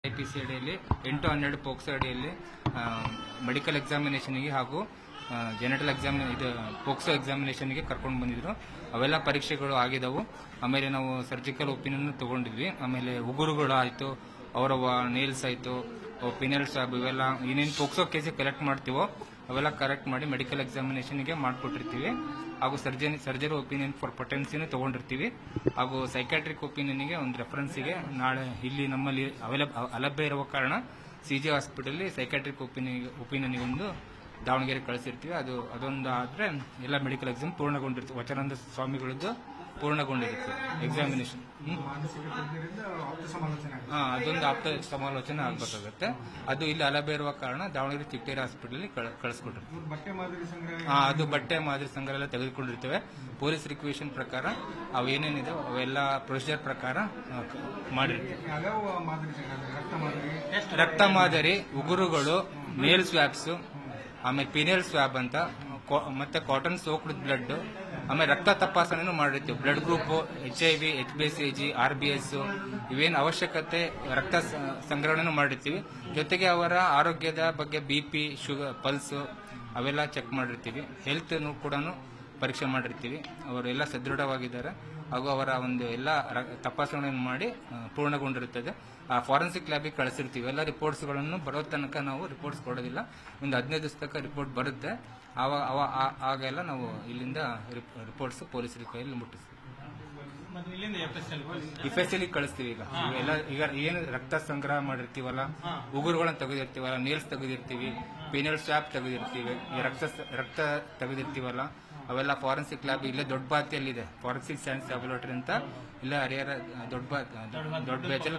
IPC ಅಡಿಯಲ್ಲಿ 8-12 POCSO ಅಡಿಯಲ್ಲಿ medical ಎಕ್ಸಾಮಿನೇಷನ್ಗೆ ಹಾಗೂ ಜೆನೆಟಲ್ ಪೋಕ್ಸೋ ಎಕ್ಸಾಮಿನೇಷನ್ಗೆ ಕರ್ಕೊಂಡು ಬಂದಿದ್ರು. ಅವೆಲ್ಲ ಪರೀಕ್ಷೆಗಳು ಆಗಿದವು. ಆಮೇಲೆ ನಾವು ಸರ್ಜಿಕಲ್ ಒಪಿನಿಯನ್ ತಗೊಂಡಿದ್ವಿ. ಆಮೇಲೆ ಉಗುರುಗಳು ಆಯಿತು, ಅವರ ನೇಲ್ಸ್ ಆಯಿತು, ಪಿನಲ್ ಸ್ವಾಬ್, ಇವೆಲ್ಲ ಏನೇನು ಪೋಕ್ಸೋ ಕೇಸಿಗೆ ಕಲೆಕ್ಟ್ ಮಾಡ್ತೀವೋ ಅವೆಲ್ಲ ಕರೆಕ್ಟ್ ಮಾಡಿ ಮೆಡಿಕಲ್ ಎಕ್ಸಾಮಿನೇಷನ್ಗೆ ಮಾಡಿಕೊಟ್ಟಿರ್ತೀವಿ. ಹಾಗೂ ಸರ್ಜರಿ ಒಪಿನಿಯನ್ ಫಾರ್ ಪೊಟೆನ್ಸಿನೂ ತಗೊಂಡಿರ್ತೀವಿ. ಹಾಗೂ ಸೈಕ್ಯಾಟ್ರಿಕ್ ಒಪಿನಿಯನ್ಗೆ ಒಂದು ರೆಫರೆನ್ಸಿಗೆ ನಾಳೆ ಇಲ್ಲಿ ನಮ್ಮಲ್ಲಿ ಅಲಭ್ಯ ಇರುವ ಕಾರಣ CG ಹಾಸ್ಪಿಟಲ್ ಸೈಕ್ಯಾಟ್ರಿಕ್ ಒಪಿನಿಯನ್ಗೆ ಒಂದು ದಾವಣಗೆರೆ ಕಳಿಸಿರ್ತೀವಿ. ಅದೊಂದು ಆದರೆ ಎಲ್ಲ ಮೆಡಿಕಲ್ ಎಕ್ಸಾಮ್ ಪೂರ್ಣಗೊಂಡಿರ್ತೀವಿ. ವಚನಾನಂದ ಸ್ವಾಮಿಗಳದ್ದು ಪೂರ್ಣಗೊಂಡಿರುತ್ತೆ ಎಕ್ಸಾಮಿನೇಷನ್. ಅದೊಂದು ಆಪ್ತ ಸಮಾಲೋಚನೆ ಆಗಬೇಕಾಗುತ್ತೆ. ಅದು ಇಲ್ಲಿ ಅಲಭ್ಯ ಇರುವ ಕಾರಣ ದಾವಣಗೆರೆ ಚಿಕ್ಕೇರಿ ಹಾಸ್ಪಿಟಲ್ ಕಳಿಸ್ಕೊಟ್ಟಿರ್ತೀವಿ. ಅದು ಬಟ್ಟೆ ಮಾದರಿ ಸಂಗ್ರಹ ಎಲ್ಲ ತೆಗೆದುಕೊಂಡಿರ್ತೇವೆ. ಪೊಲೀಸ್ ರಿಕ್ವೆಷನ್ ಪ್ರಕಾರ ಅವೇನೇನಿದೆ ಅವೆಲ್ಲ ಪ್ರೊಸೀಜರ್ ಪ್ರಕಾರ ಮಾಡಿರ್ತೀವಿ. ರಕ್ತ ಮಾದರಿ, ಉಗುರುಗಳು, ನೇಲ್ ಸ್ವ್ಯಾಬ್ಸ್, ಆಮೇಲೆ ಪಿನೇಲ್ ಸ್ವ್ಯಾಬ್ ಅಂತ, ಮತ್ತೆ ಕಾಟನ್ ಸೋಕ್ಡ್ ಬ್ಲಡ್, ಆಮೇಲೆ ರಕ್ತ ತಪಾಸಣೆನೂ ಮಾಡಿರ್ತೀವಿ. Blood group, HIV, HbCG, RBS ಇವೇನು ಅವಶ್ಯಕತೆ ರಕ್ತ ಸಂಗ್ರಹಣೆನೂ ಮಾಡಿರ್ತೀವಿ. ಜೊತೆಗೆ ಅವರ ಆರೋಗ್ಯದ ಬಗ್ಗೆ BP, ಶುಗರ್, ಪಲ್ಸ್ ಅವೆಲ್ಲ ಚೆಕ್ ಮಾಡಿರ್ತೀವಿ. ಹೆಲ್ತ್ ಕೂಡ ಪರೀಕ್ಷೆ ಮಾಡಿರ್ತೀವಿ. ಅವರೆಲ್ಲ ಸದೃಢವಾಗಿದ್ದಾರೆ ಹಾಗೂ ಅವರ ಒಂದು ಎಲ್ಲ ತಪಾಸಣೆಯನ್ನು ಮಾಡಿ ಪೂರ್ಣಗೊಂಡಿರುತ್ತದೆ. ಆ ಫಾರೆನ್ಸಿಕ್ ಲ್ಯಾಬಿಗೆ ಕಳಿಸಿರ್ತೀವಿ. ಎಲ್ಲ ರಿಪೋರ್ಟ್ಸ್ಗಳನ್ನು ಬರೋ ತನಕ ನಾವು ರಿಪೋರ್ಟ್ಸ್ ಕೊಡೋದಿಲ್ಲ. ಒಂದು 15 ದಿವಸ ತನಕ ರಿಪೋರ್ಟ್ ಬರುತ್ತೆ. ಆಗೆಲ್ಲ ನಾವು ಇಲ್ಲಿಂದ ರಿಪೋರ್ಟ್ಸ್ ಪೊಲೀಸರ ಕೈಯಲ್ಲಿ ಮುಟ್ಟಿಸ್ತೀವಿ. FSL ಕಳಿಸ್ತೀವಿ. ಈಗ ಏನು ರಕ್ತ ಸಂಗ್ರಹ ಮಾಡಿರ್ತೀವಲ್ಲ, ಉಗುರುಗಳನ್ನ ತೆಗೆದಿರ್ತೀವಲ್ಲ, ನೇಲ್ಸ್ ತೆಗೆದಿರ್ತೀವಿ, ಪಿನಲ್ ಸ್ವಾಬ್ ತೆಗೆದಿರ್ತೀವಿ, ರಕ್ತ ತೆಗೆದಿರ್ತೀವಲ್ಲ, ಅವೆಲ್ಲ ಫಾರೆನ್ಸಿಕ್ ಲ್ಯಾಬ್ ಇಲ್ಲೇ ದೊಡ್ಡ ಬಾತಿಯಲ್ಲಿದೆ. ಫಾರೆನ್ಸಿಕ್ ಸೈನ್ಸ್ ಲ್ಯಾಬೊರೇಟರಿ ಅಂತ ಇಲ್ಲ ಹರಿಹರ ದೊಡ್ಡ ಬೇಚಲ್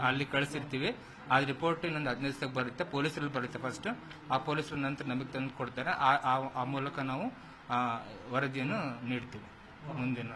ಅಲ್ಲಿ ಕಳಿಸಿರ್ತೀವಿ. ಆ ರಿಪೋರ್ಟ್ ಇನ್ನೊಂದು 15 ದಿವಸಕ್ಕೆ ಬರುತ್ತೆ. ಪೊಲೀಸರಲ್ಲಿ ಬರುತ್ತೆ ಫಸ್ಟ್. ಆ ಪೊಲೀಸರು ನಂತರ ನಮಗೆ ತಂದು ಕೊಡ್ತಾರೆ. ಆ ಮೂಲಕ ನಾವು ವರದಿಯನ್ನು ನೀಡ್ತೀವಿ ಮುಂದಿನ